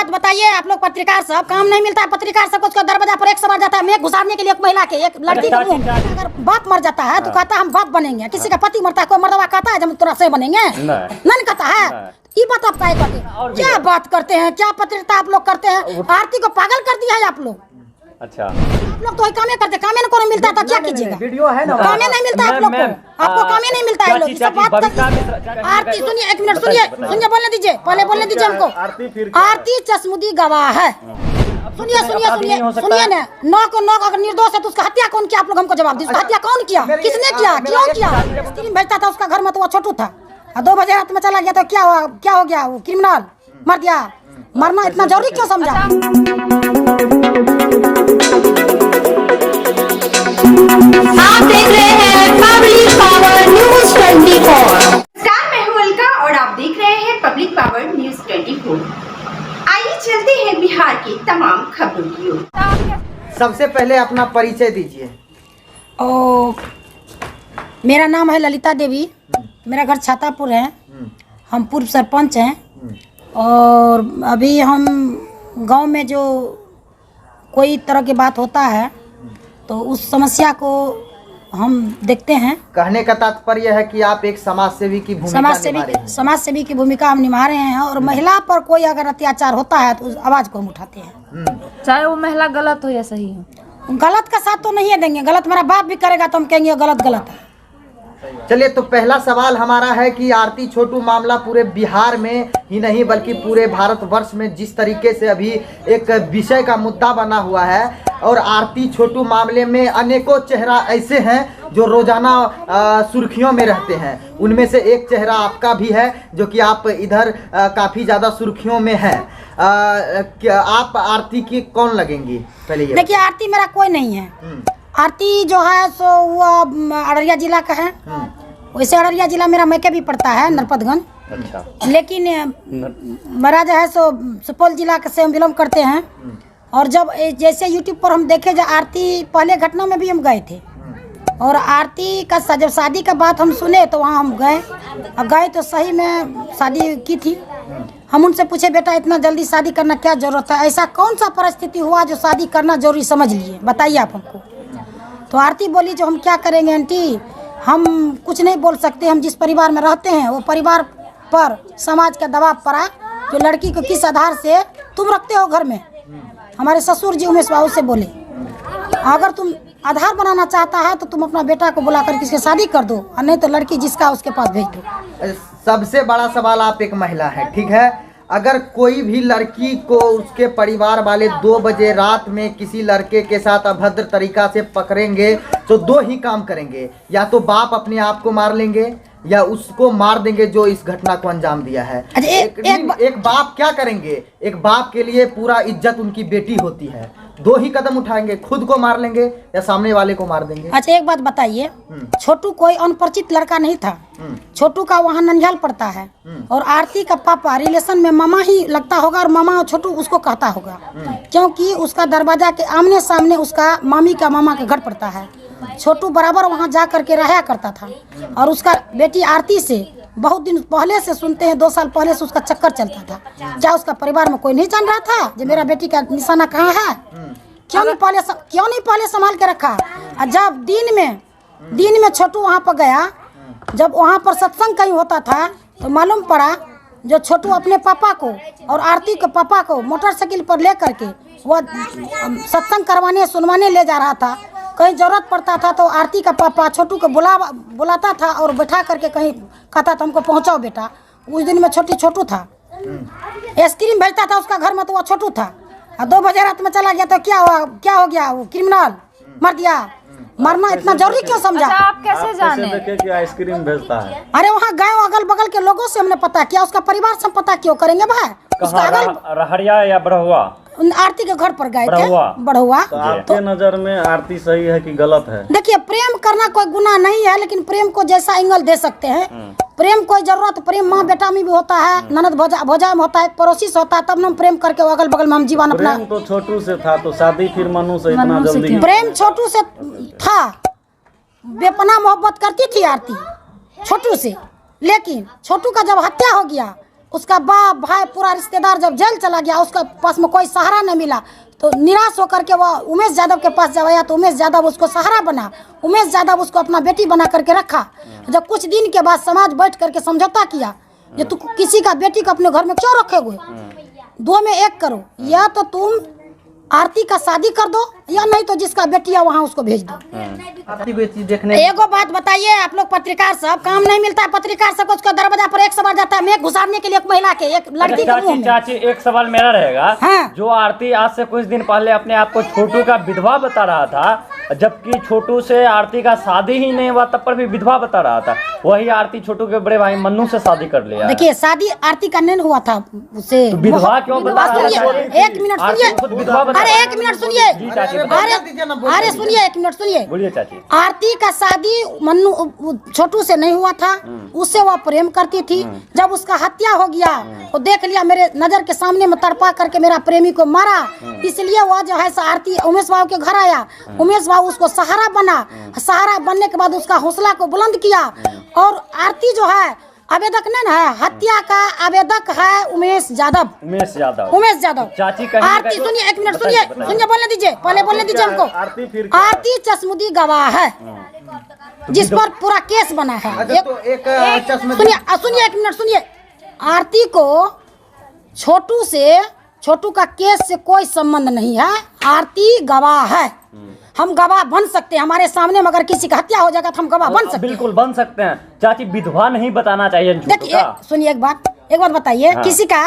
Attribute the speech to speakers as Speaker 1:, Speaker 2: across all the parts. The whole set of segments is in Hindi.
Speaker 1: बात बताइए, आप लोग पत्रकार सब काम नहीं मिलता है, पत्रकार सब उसका दरवाजा पर एक सवाल जाता है, मैं घुसारने के लिए एक महिला के एक लड़की के मुंह में अगर बाप मर जाता है तो कहता है हम बाप बनेंगे, किसी का पति मरता है कोई मर्दवा कहता है जब तोरा से बनेंगे, नहीं कहता है। ये बात आप क्या करते हैं, क्या बात करते हैं, क्या पत्रकारिता आप लोग करते हैं, आरती को पागल कर दिया है आप लोग।
Speaker 2: अच्छा
Speaker 1: आप लोग तो वही कामे करते, कामे को नहीं मिलता तो क्या कीजिएगा,
Speaker 3: वीडियो है ना,
Speaker 1: कामे नहीं मिलता आप लोग को, आपको कामे नहीं मिलता है लोग सब बात करते। आरती सुनिए, एक मिनट सुनिए, सुनिए बोलने दीजिए, पहले बोलने दीजिए हमको। आरती चश्मुदी गवाह है, सुनिए सुनिए सुनिए सुनिए ना, नौ को नौ अगर निर्दोष है तो उसका हत्या कौन किया, आप लोग हमको जवाब दीजिए, हत्या कौन किया, किसने किया, क्यों किया। स्क्रीन भेजता था उसका घर में तो वो छोटू था, 2 बजे रात में चला गया तो क्या हुआ, क्या हो गया, वो क्रिमिनल मर गया, मरना इतना जरूरी क्यों समझा।
Speaker 4: आप देख रहे हैं पब्लिक पावर न्यूज 24। मैं हूं अलका और आप देख रहे हैं पब्लिक पावर न्यूज 24। आइए चलते हैं बिहार की तमाम खबरों की ओर।
Speaker 3: सबसे पहले अपना परिचय दीजिए।
Speaker 1: मेरा नाम है ललिता देवी, मेरा घर छातापुर है, हम पूर्व सरपंच हैं और अभी हम गांव में जो कोई तरह की बात होता है तो उस समस्या को हम देखते हैं।
Speaker 3: कहने का तात्पर्य है कि आप एक समाज सेवी की भूमिका निभा रहे हैं।
Speaker 1: समाज सेवी की भूमिका हम निभा रहे हैं और महिला पर कोई अगर अत्याचार होता है तो उस आवाज को हम उठाते हैं,
Speaker 5: चाहे वो महिला गलत हो या सही हो।
Speaker 1: गलत का साथ तो नहीं है देंगे, गलत मेरा बाप भी करेगा तो हम कहेंगे गलत गलत है।
Speaker 3: चलिए, तो पहला सवाल हमारा है कि आरती छोटू मामला पूरे बिहार में ही नहीं बल्कि पूरे भारतवर्ष में जिस तरीके से अभी एक विषय का मुद्दा बना हुआ है और आरती छोटू मामले में अनेकों चेहरा ऐसे हैं जो रोजाना सुर्खियों में रहते हैं, उनमें से एक चेहरा आपका भी है जो कि आप इधर काफ़ी ज़्यादा सुर्खियों में है। क्या आप आरती की कौन लगेंगी? पहले ये
Speaker 1: देखिए, आरती मेरा कोई नहीं है, आरती जो है सो वो अररिया जिला का है, वैसे अररिया जिला मेरा मैके भी पड़ता है नरपतगंज।
Speaker 2: अच्छा।
Speaker 1: लेकिन मेरा जो है सो सुपौल जिला से हम बिलोंग करते हैं और जब जैसे यूट्यूब पर हम देखे जो आरती पहले घटना में भी हम गए थे और आरती का जब शादी का बात हम सुने तो वहाँ हम गए तो सही में शादी की थी। हम उनसे पूछे बेटा इतना जल्दी शादी करना क्या जरूरत है, ऐसा कौन सा परिस्थिति हुआ जो शादी करना जरूरी समझ लिए, बताइए आप हमको। तो आरती बोली जो हम क्या करेंगे आंटी, हम कुछ नहीं बोल सकते, हम जिस परिवार में रहते हैं वो परिवार पर समाज का दबाव पड़ा जो लड़की को किस आधार से तुम रखते हो घर में। हमारे ससुर जी उमेश बाबू से बोले अगर तुम आधार बनाना चाहता है तो तुम अपना बेटा को बुलाकर किसके शादी कर दो और नहीं तो लड़की जिसका उसके पास भेज दो।
Speaker 3: सबसे बड़ा सवाल, आप एक महिला है, ठीक है, अगर कोई भी लड़की को उसके परिवार वाले 2 बजे रात में किसी लड़के के साथ अभद्र तरीका से पकड़ेंगे तो 2 ही काम करेंगे, या तो बाप अपने आप को मार लेंगे या उसको मार देंगे जो इस घटना को अंजाम दिया है। एक बाप क्या करेंगे, एक बाप के लिए पूरा इज्जत उनकी बेटी होती है, 2 ही कदम उठाएंगे, खुद को मार लेंगे या सामने वाले को मार देंगे।
Speaker 1: अच्छा एक बात बताइए, छोटू कोई अनपरिचित लड़का नहीं था, छोटू का वहाँ ननिहाल पड़ता है और आरती का पापा रिलेशन में मामा ही लगता होगा और मामा और छोटू उसको कहता होगा क्योंकि उसका दरवाजा के आमने सामने उसका मामी का मामा का घर पड़ता है। छोटू बराबर वहाँ जा करके रहा करता था और उसका बेटी आरती से बहुत दिन पहले से सुनते हैं, 2 साल पहले से उसका चक्कर चलता था। क्या उसका परिवार में कोई नहीं जान रहा था जो मेरा बेटी का निशाना कहाँ है? क्यों नहीं पहले संभाल के रखा? जब दिन में छोटू वहाँ पर गया, जब वहाँ पर सत्संग कहीं होता था तो मालूम पड़ा जो छोटू अपने पापा को और आरती के पापा को मोटरसाइकिल पर ले करके वह सत्संग करवाने सुनवाने ले जा रहा था। कहीं जरूरत पड़ता था तो आरती का पापा छोटू को बुलाता था और बैठा करके कहीं कहता था हमको पहुंचाओ बेटा। उस दिन में छोटू था, आइसक्रीम भेजता था उसका घर में तो वो छोटू था, 2 बजे रात में चला गया तो क्या हो गया, वो क्रिमिनल मर गया, मरना इतना जरूरी क्यों समझा।
Speaker 5: अच्छा, आप कैसे जाने
Speaker 2: कि आइसक्रीम भेजता है?
Speaker 1: अरे वहाँ गए अगल बगल के लोगों से हमने पता किया, उसका परिवार से पता क्यों करेंगे भाई।
Speaker 2: रहरिया या बड़हुआ?
Speaker 1: आरती के घर पर गए थे, बढ़ुआ।
Speaker 2: तो आपके नजर में आरती सही है कि गलत है?
Speaker 1: देखिए, प्रेम करना कोई गुनाह नहीं है, लेकिन प्रेम को जैसा एंगल दे सकते हैं। प्रेम कोई जरूरत, प्रेम माँ बेटा में भी होता है, ननद भौजाई में होता है, पड़ोसी से होता है, तब हम प्रेम करके अगल बगल में हम जीवन अपना।
Speaker 2: प्रेम तो छोटू से था तो शादी फिर मनु से इतना जल्दी?
Speaker 1: प्रेम छोटू से था, बेपनाह मोहब्बत करती थी आरती छोटू से, लेकिन छोटू का जब हत्या हो गया उसका बाप भाई पूरा रिश्तेदार जब जेल चला गया, उसका पास में कोई सहारा नहीं मिला, तो निराश होकर के वो उमेश यादव के पास जब आया तो उमेश यादव उसको सहारा बना। उमेश यादव उसको अपना बेटी बना करके रखा। जब कुछ दिन के बाद समाज बैठ करके समझौता किया, ये तू किसी का बेटी को अपने घर में क्यों रखे हुए, दो में एक करो, या तो तुम आरती का शादी कर दो या नहीं तो जिसका बेटी है वहाँ उसको भेज दो।
Speaker 3: आरती बेटी देखने
Speaker 1: एगो बात बताइए, आप लोग पत्रकार सब, काम नहीं मिलता है पत्रकार सबको, उसका दरवाजा पर एक सवाल जाता है मैं घुसारने के लिए एक महिला के, एक लड़की के मुंह
Speaker 2: चाची
Speaker 1: में।
Speaker 2: चाची एक सवाल मेरा रहेगा।
Speaker 1: हाँ।
Speaker 2: जो आरती आज से कुछ दिन पहले अपने आप को छोटू का विधवा बता रहा था, जबकि छोटू से आरती का शादी ही नहीं हुआ तब पर भी विधवा बता रहा था, वही आरती छोटू के बड़े भाई मन्नू से शादी कर लिया।
Speaker 1: देखिए शादी आरती का नहीं हुआ था उससे,
Speaker 2: तो विधवा क्यों बता रहा
Speaker 1: सुनिए,
Speaker 2: था?
Speaker 1: एक मिनट
Speaker 2: आरती
Speaker 1: सुनिए,
Speaker 2: खुद विधवा बता
Speaker 1: अरे
Speaker 2: रहा
Speaker 1: एक
Speaker 2: था।
Speaker 1: मिनट सुनिए,
Speaker 2: जी चाची
Speaker 1: अरे सुनिए एक मिनट सुनिए।
Speaker 2: बोलिए चाची।
Speaker 1: आरती का शादी मन्नू छोटू से नहीं हुआ था, उससे वह प्रेम करती थी। जब उसका हत्या हो गया तो देख लिया, मेरे नजर के सामने में तड़पा करके मेरा प्रेमी को मारा, इसलिए वह जो है आरती उमेश बाबू के घर आया। उमेश बाबू उसको सहारा बना, सहारा बनने के बाद उसका हौसला को बुलंद किया। और आरती जो है आवेदक नहीं ना है, हत्या का आवेदक है उमेश यादव।
Speaker 2: उमेश यादव।
Speaker 1: उमेश यादव।
Speaker 2: चाची कहीं
Speaker 1: आरती सुनिए, एक मिनट सुनिए, सुनिए बोलने दीजिए, पहले बोलने दीजिए हमको।
Speaker 2: आरती फिर क्या?
Speaker 1: आरती चश्मुदी गवाह है जिस पर पूरा केस बना है।
Speaker 3: अच्छा, तो एक चश्मे
Speaker 1: सुनिए एक मिनट सुनिए, आरती को छोटू का केस से कोई संबंध नहीं है, आरती गवाह है। हम गवाह बन सकते हैं, हमारे सामने में अगर किसी का हत्या हो जाएगा तो हम गवाह बन सकते हैं।
Speaker 2: बिल्कुल बन सकते हैं चाची, विधवा नहीं बताना चाहिए छोटू
Speaker 1: देखिए
Speaker 2: का।
Speaker 1: सुनिए एक बात बताइए।
Speaker 2: हाँ।
Speaker 1: किसी का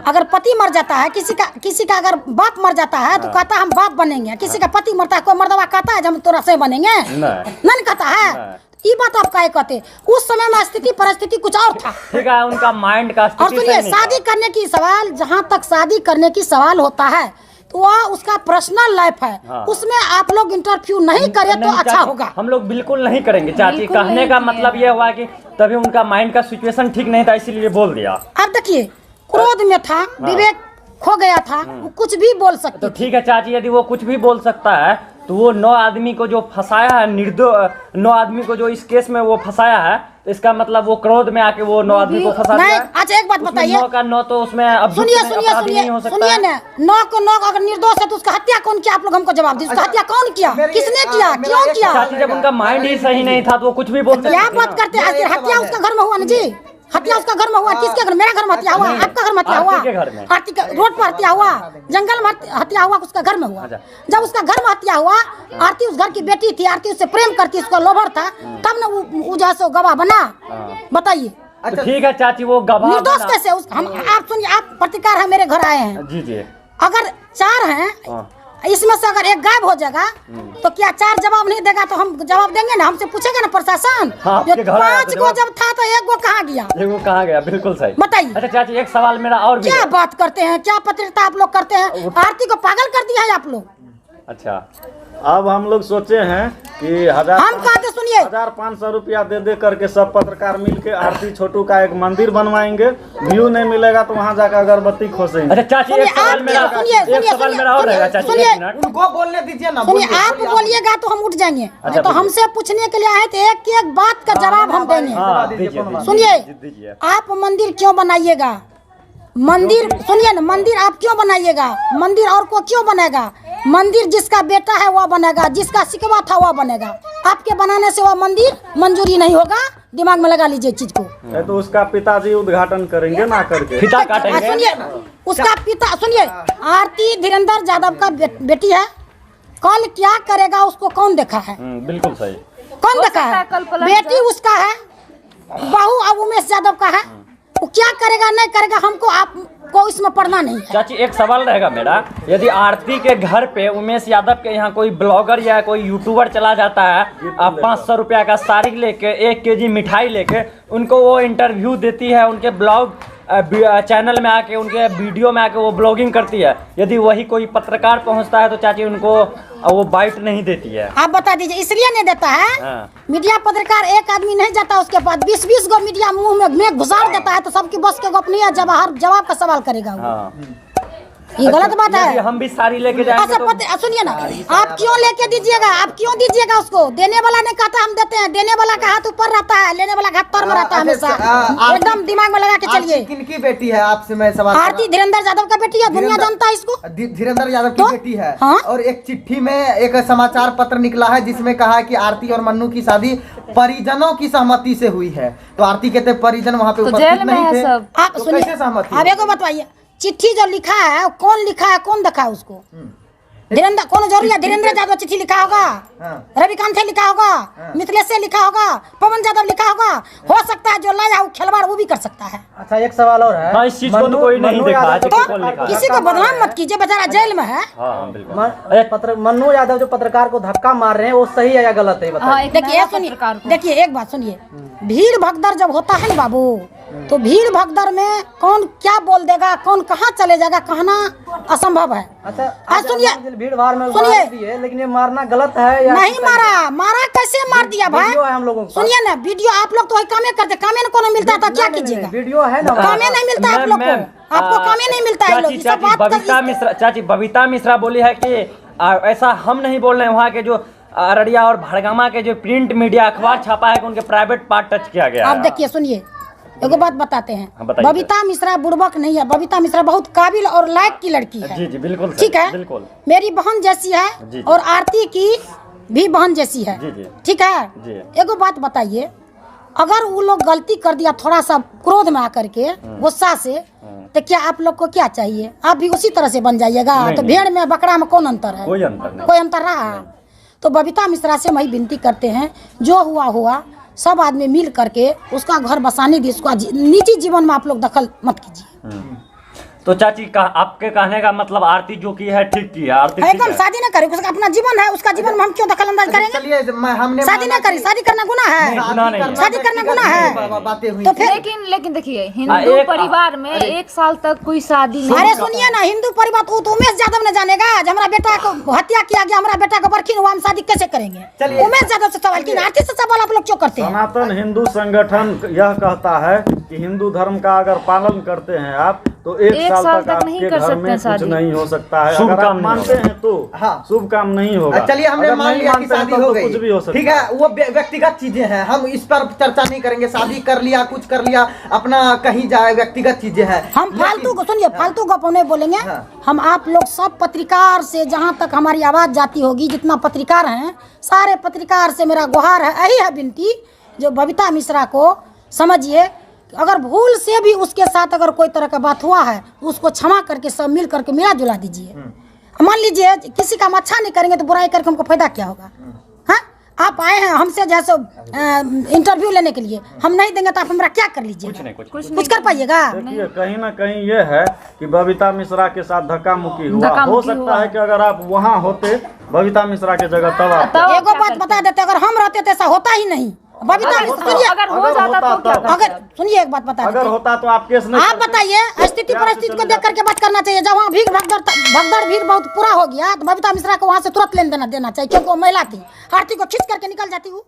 Speaker 1: अगर पति मर जाता है, किसी का अगर बाप मर जाता है तो कहता है हम बाप बनेंगे। किसी का पति मरता है, कोई मर्दवा कहता है हम तोरा से बनेंगे, नहीं कहता है। ये बात आप क्या कहते, उस समय में स्थिति परिस्थिति कुछ और था।
Speaker 2: ठीक है, उनका माइंड का
Speaker 1: और
Speaker 2: स्थिति
Speaker 1: सुनिए,
Speaker 2: सही नहीं
Speaker 1: शादी
Speaker 2: था।
Speaker 1: करने की सवाल, जहाँ तक शादी करने की सवाल होता है तो वह उसका पर्सनल लाइफ है।
Speaker 2: हाँ।
Speaker 1: उसमें आप लोग इंटरव्यू नहीं करें तो
Speaker 2: नहीं,
Speaker 1: अच्छा
Speaker 2: चाची,
Speaker 1: होगा।
Speaker 2: हम लोग बिल्कुल नहीं करेंगे चाची।
Speaker 5: बिल्कुल
Speaker 2: कहने
Speaker 5: नहीं
Speaker 2: का
Speaker 5: किए।
Speaker 2: मतलब ये हुआ कि तभी उनका माइंड का सिचुएशन ठीक नहीं था, इसीलिए बोल दिया।
Speaker 1: अब देखिए, क्रोध में था, विवेक खो गया था, वो कुछ भी बोल सकते
Speaker 2: तो ठीक है चाची, यदि वो कुछ भी बोल सकता है तो वो 9 आदमी को जो फंसाया है, 9 आदमी को जो इस केस में वो फंसाया है, तो इसका मतलब वो क्रोध में आके वो 9 आदमी को फंसा
Speaker 1: नहीं।
Speaker 2: दिया।
Speaker 1: अच्छा एक बात
Speaker 2: उसमें
Speaker 1: बताइए,
Speaker 2: 9 का 9 तो उसमें अब
Speaker 1: सुनिए सुनिए सुनिए
Speaker 2: नहीं हो सकता
Speaker 1: सुनिए
Speaker 2: है।
Speaker 1: ना, 9 को 9 अगर निर्दोष है तो उसका हत्या कौन किया? आप लोग हमको जवाब दीजिए, उसका हत्या कौन किया, किसने किया, क्यों किया?
Speaker 2: चाची जब उनका माइंड ही सही नहीं था तो वो कुछ भी बोल सकते
Speaker 1: क्या
Speaker 2: थे
Speaker 1: बात
Speaker 2: ना।
Speaker 1: करते हैं? हत्या उसका घर में हुआ ना जी, हत्या उसका घर में हुआ। किसके घर? मेरा घर में हत्या हुआ, आपका घर में हत्या हुआ,
Speaker 2: आरती के घर में।
Speaker 1: आरती के रोड पर हत्या हुआ, जंगल में हत्या हुआ, उसका घर में हुआ।
Speaker 2: अच्छा।
Speaker 1: जब उसका घर में हत्या हुआ, आरती उस घर की बेटी थी, आरती उससे प्रेम करती, उसका लोभर था, तब ना वो जैसे गवाह बना। बताइए
Speaker 2: तो ठीक है चाची, वो गवाह
Speaker 1: निर्दोष
Speaker 2: बना।
Speaker 1: कैसे? आप सुनिए, आप पत्रकार हैं, मेरे घर आए हैं,
Speaker 2: जी जी।
Speaker 1: अगर 4 हैं,
Speaker 2: हाँ।
Speaker 1: इसमें से अगर एक गायब हो जाएगा तो क्या 4 जवाब नहीं देगा तो हम जवाब देंगे ना? हमसे पूछेगा ना प्रशासन।
Speaker 2: हाँ, आपके घर आया
Speaker 1: 5
Speaker 2: तो
Speaker 1: गो
Speaker 2: जवाब-
Speaker 1: जब था तो 1 गो कहाँ गया?
Speaker 2: ये वो कहाँ गया? बिल्कुल सही।
Speaker 1: बताइए।
Speaker 2: अच्छा चाची, एक सवाल मेरा और भी
Speaker 1: क्या
Speaker 2: है।
Speaker 1: बात करते हैं, क्या पत्रकारिता आप लोग करते हैं? आरती को पागल कर दिया है आप लोग।
Speaker 2: अच्छा, अब हम लोग सोचे हैं कि
Speaker 1: हम कहते सुनिए,
Speaker 2: 1500 रुपया दे करके सब पत्रकार मिलके आरती छोटू का एक मंदिर बनवाएंगे। व्यू नहीं मिलेगा तो वहाँ जाकर अगरबत्ती खोसेंगे। अच्छा चाची,
Speaker 1: सुनिए,
Speaker 2: एक सवाल
Speaker 1: आप
Speaker 2: मेरा
Speaker 1: सुनिए,
Speaker 2: एक सवाल मेरा और रहेगा चाची,
Speaker 1: सुनिए,
Speaker 2: 1 मिनट।
Speaker 3: उनको बोलने दीजिए ना।
Speaker 1: सुनिए,
Speaker 3: बोलिए,
Speaker 1: आप
Speaker 3: बोलिए,
Speaker 1: बोलिएगा तो हम उठ जाएंगे, नहीं तो
Speaker 2: बोलिए।
Speaker 1: हमसे पूछने के लिए आए थे, एक बात का जवाब हम देंगे।
Speaker 2: हाँ,
Speaker 3: दीजिए,
Speaker 2: दीजिए,
Speaker 3: कौन बात?
Speaker 1: सुनिए,
Speaker 2: दीजिए।
Speaker 1: आप मंदिर क्यों बनाइएगा? मंदिर सुनिए ना, मंदिर आप क्यों बनाइएगा? मंदिर और को क्यों बनेगा? मंदिर जिसका बेटा है वह बनेगा, जिसका शिकवा था वह बनेगा। आपके बनाने से वह मंदिर मंजूरी नहीं होगा, दिमाग में लगा लीजिए चीज को।
Speaker 2: ये तो उसका पिताजी उद्घाटन करेंगे ना करके, फीता काटेंगे।
Speaker 1: सुनिए, उसका पिता सुनिए, आरती धीरेन्द्र यादव का बेटी है, कल क्या करेगा उसको कौन देखा है?
Speaker 2: बिल्कुल सही।
Speaker 1: कौन
Speaker 5: हो
Speaker 1: देखा
Speaker 5: सकता
Speaker 1: है?
Speaker 5: है कल पलट
Speaker 1: बेटी
Speaker 5: जाए।
Speaker 1: उसका है, बहू अब उमेश यादव का है, वो क्या करेगा नहीं करेगा हमको आपको इसमें पढ़ना नहीं है।
Speaker 2: चाची एक सवाल रहेगा मेरा, यदि आरती के घर पे उमेश यादव के यहाँ कोई ब्लॉगर या कोई यूट्यूबर चला जाता है, आप 500 रुपया का साड़ी लेके 1 केजी मिठाई लेके उनको वो इंटरव्यू देती है, उनके ब्लॉग चैनल में आके, उनके वीडियो में आके वो ब्लॉगिंग करती है, यदि वही कोई पत्रकार पहुँचता है तो चाची उनको वो बाइट नहीं देती है।
Speaker 1: आप बता दीजिए, इसलिए नहीं देता है।
Speaker 2: हाँ।
Speaker 1: मीडिया पत्रकार एक आदमी नहीं जाता, उसके पास 20-20 गो मीडिया मुंह में घुसार देता है, तो सबकी बस के गप नहीं है, जवाब का सवाल करेगा वो।
Speaker 2: हाँ
Speaker 1: ये गलत बात
Speaker 2: यदि
Speaker 1: है।
Speaker 2: हम भी साड़ी लेके जाएंगे
Speaker 1: अच्छा
Speaker 2: तो
Speaker 1: सुनिए ना, आप क्यों लेके दीजिएगा, आप क्यों दीजिएगा उसको? देने वाला ने कहा हम देते हैं, देने वाला का हाथ ऊपर रहता है, लेने वाला का हाथ पर में रहता है हमेशा। एकदम दिमाग में लगा के चलिए।
Speaker 3: किनकी बेटी है आपसे मैं सवाल कर
Speaker 1: आरती धीरेन्द्र यादव का बेटी है, दुनिया जानता है इसको।
Speaker 3: धीरेन्द्र यादव की
Speaker 1: तो?
Speaker 3: बेटी है।
Speaker 1: हाँ?
Speaker 3: और एक चिट्ठी में एक समाचार पत्र निकला है जिसमें कहा है कि आरती और मन्नू की शादी परिजनों की सहमति से हुई है। तो आरती कहते परिजन वहाँ पे
Speaker 5: तो
Speaker 3: उपस्थित
Speaker 5: जेल में
Speaker 3: नहीं
Speaker 5: है
Speaker 3: थे।
Speaker 5: सब।
Speaker 1: आप
Speaker 3: तो
Speaker 1: सुनिए,
Speaker 3: कैसे सहमति
Speaker 1: अब एक बताइए, चिट्ठी जो लिखा है कौन लिखा है, कौन देखा है उसको? धीरेन्द्र, कौन जरूरी है धीरेन्द्र यादव चिट्ठी लिखा होगा,
Speaker 3: हाँ।
Speaker 1: रविकांत से लिखा होगा, मिथिलेश से लिखा होगा, पवन यादव लिखा होगा। हो सकता है जो लाया वो खिलवाड़ वो भी कर सकता है।
Speaker 6: अच्छा एक सवाल और है।
Speaker 2: हाँ, इस चीज को तो कोई नहीं देखा है,
Speaker 1: तो
Speaker 2: चिट्ठी कौन लिखा है।
Speaker 1: किसी को बदनाम मत कीजिए, बेचारा जेल में है।
Speaker 2: हाँ बिल्कुल।
Speaker 6: मन्नू यादव जो पत्रकार को धक्का मार रहे हैं वो सही है या गलत है, बताइए।
Speaker 5: हाँ, एक
Speaker 1: देखिए
Speaker 5: नया
Speaker 1: सुनिए,
Speaker 5: पत्रकार को।
Speaker 1: देखिए एक बात सुनिए, भीड़ भगदड़ जब होता है ना बाबू, तो भीड़ भगदड़ में कौन क्या बोल देगा, कौन कहाँ चले जाएगा, कहना असंभव है।
Speaker 6: अच्छा
Speaker 1: आज सुनिए,
Speaker 6: भीड़ भाड़ में
Speaker 1: सुनिए।
Speaker 6: मार दी है, लेकिन ये मारना गलत है या
Speaker 1: नहीं मारा, मारा कैसे मार दिया भाई?
Speaker 6: वीडियो है हम लोगों के पास।
Speaker 1: सुनिए ना, वीडियो आप लोग तो वही कामे करते, कामे को नहीं मिलता तो क्या कीजिएगा?
Speaker 6: वीडियो है ना।
Speaker 1: कामे नहीं मिलता आप लोग को, आपको कामे नहीं मिलता है लोग। ये सब बात
Speaker 2: चाची बबीता मिश्रा बोली है कि ऐसा हम नहीं बोल रहे हैं, वहाँ के जो अररिया और भड़गामा के जो प्रिंट मीडिया अखबार छापा है कि उनके प्राइवेट पार्ट टच किया गया
Speaker 1: आप
Speaker 2: है।
Speaker 1: देखिए सुनिए, एगो बात बताते हैं,
Speaker 2: हाँ, बताइए।
Speaker 1: बबीता मिश्रा बुड़बक नहीं है, बबीता मिश्रा बहुत काबिल और लायक की लड़की है।
Speaker 2: जी जी बिल्कुल
Speaker 1: ठीक है,
Speaker 2: बिल्कुल।
Speaker 1: मेरी बहन जैसी
Speaker 2: जी,
Speaker 1: है
Speaker 2: जी।
Speaker 1: और आरती की भी बहन जैसी है।
Speaker 2: जी, जी।
Speaker 1: ठीक है,
Speaker 2: जी।
Speaker 1: एगो बात बताइए, अगर वो लोग गलती कर दिया थोड़ा सा क्रोध में आकर के, गुस्सा से, तो क्या आप लोग को क्या चाहिए? आप भी उसी तरह से बन जाइएगा?
Speaker 2: नहीं,
Speaker 1: तो
Speaker 2: नहीं।
Speaker 1: भेड़ में बकरा में कौन अंतर है?
Speaker 2: कोई अंतर नहीं।
Speaker 1: कोई अंतर रहा? तो बबीता मिश्रा से वही विनती करते हैं, जो हुआ हुआ, सब आदमी मिल करके उसका घर बसाने दी, उसका निजी जीवन में आप लोग दखल मत कीजिए।
Speaker 2: तो चाची आपके कहने का मतलब आरती जो की है ठीक की है, आरती ठीक
Speaker 1: एकदम
Speaker 2: है।
Speaker 1: शादी न करे, उसका अपना जीवन है, उसका जीवन में हम क्यों दखल अंदाज करेंगे?
Speaker 3: चलिए हमने
Speaker 1: शादी न करी, शादी करना गुनाह है?
Speaker 2: गुनाह नहीं है।
Speaker 1: शादी करना गुनाह है?
Speaker 3: बातें हुई
Speaker 1: तो फिर
Speaker 5: लेकिन देखिए, हिंदू
Speaker 2: एक-
Speaker 5: परिवार में 1 साल तक कोई शादी नहीं।
Speaker 1: अरे सुनिए ना, हिंदू परिवार तो उमेश यादव ने जानेगा, जब हमारा बेटा को हत्या किया गया, हमारा बेटा को बरखीन हुआ, हम शादी कैसे करेंगे?
Speaker 3: चलिए।
Speaker 1: उमेश यादव से सवाल की, आरती से सवाल आप लोग क्यों करते हैं?
Speaker 7: सनातन हिंदू संगठन यह कहता है कि हिंदू धर्म का अगर पालन करते हैं आप तो एक साल तक
Speaker 5: नहीं
Speaker 7: आपके
Speaker 5: कर
Speaker 7: घर
Speaker 5: सकते
Speaker 7: में कुछ
Speaker 5: शादी।
Speaker 7: नहीं हो सकता है।
Speaker 2: शुभ
Speaker 7: अगर
Speaker 2: काम
Speaker 7: आप
Speaker 2: नहीं
Speaker 7: मानते
Speaker 2: होगा।
Speaker 7: हैं तो
Speaker 3: हाँ।
Speaker 7: शुभ काम नहीं होगा।
Speaker 3: चलिए हमने
Speaker 7: अगर
Speaker 3: मान
Speaker 7: नहीं
Speaker 3: लिया कि
Speaker 7: मानते हैं
Speaker 3: शादी
Speaker 7: तब
Speaker 3: हो
Speaker 7: तो
Speaker 3: गई,
Speaker 7: कुछ भी हो सकता
Speaker 3: ठीक है, वो व्यक्तिगत चीजें हैं, हम इस पर चर्चा नहीं करेंगे। शादी कर लिया, कुछ कर लिया, अपना कहीं जाए, व्यक्तिगत चीजें हैं।
Speaker 1: हम फालतू को सुनिए, फालतू गप नहीं बोलेंगे।
Speaker 3: हाँ।
Speaker 1: हम आप लोग सब पत्रकार से, जहाँ तक हमारी आवाज जाती होगी, जितना पत्रकार हैं, सारे पत्रकार से मेरा गुहार है, यही है विनती, जो बबीता मिश्रा को समझिए, अगर भूल से भी उसके साथ अगर कोई तरह का बात हुआ है, उसको क्षमा करके सब मिल करके मिला जुला दीजिए। मान लीजिए किसी का हम अच्छा नहीं करेंगे तो बुराई करके हमको फायदा क्या होगा? हाँ, आप आए हैं हमसे जैसे इंटरव्यू लेने के लिए, हम नहीं देंगे तो आप हमारा क्या कर लीजिए? कुछ कर पाइएगा?
Speaker 7: देखिए कहीं ना कहीं ये है कि बबीता मिश्रा के साथ धक्का मुक्की हुआ, हो
Speaker 5: धक्का-मुक्की
Speaker 7: सकता
Speaker 5: हुआ।
Speaker 7: है कि अगर आप वहाँ होते बबीता मिश्रा के जगह तब आप
Speaker 5: तब
Speaker 1: एगो
Speaker 5: क्या
Speaker 1: बात
Speaker 5: करते?
Speaker 1: बता देते, अगर हम रहते तो ऐसा होता ही नहीं। बबीता सुनिए,
Speaker 5: अगर हो
Speaker 7: अगर
Speaker 5: जाता
Speaker 7: होता
Speaker 5: तो क्या
Speaker 7: तब।
Speaker 5: करते?
Speaker 1: अगर सुनिए एक बात बता
Speaker 7: अगर
Speaker 1: देते,
Speaker 7: होता तो आप केस नहीं
Speaker 1: आप
Speaker 7: करते।
Speaker 1: बताइए, स्थिति परिस्थिति को देख करके बात करना चाहिए। जब वहाँ भीड़ भगदड़ भीड़ बहुत पूरा हो गया तो बबीता मिश्रा को वहाँ से तुरंत लेन देना देना चाहिए, क्योंकि वो महिला थी, आरती को खींच करके निकल जाती हूँ।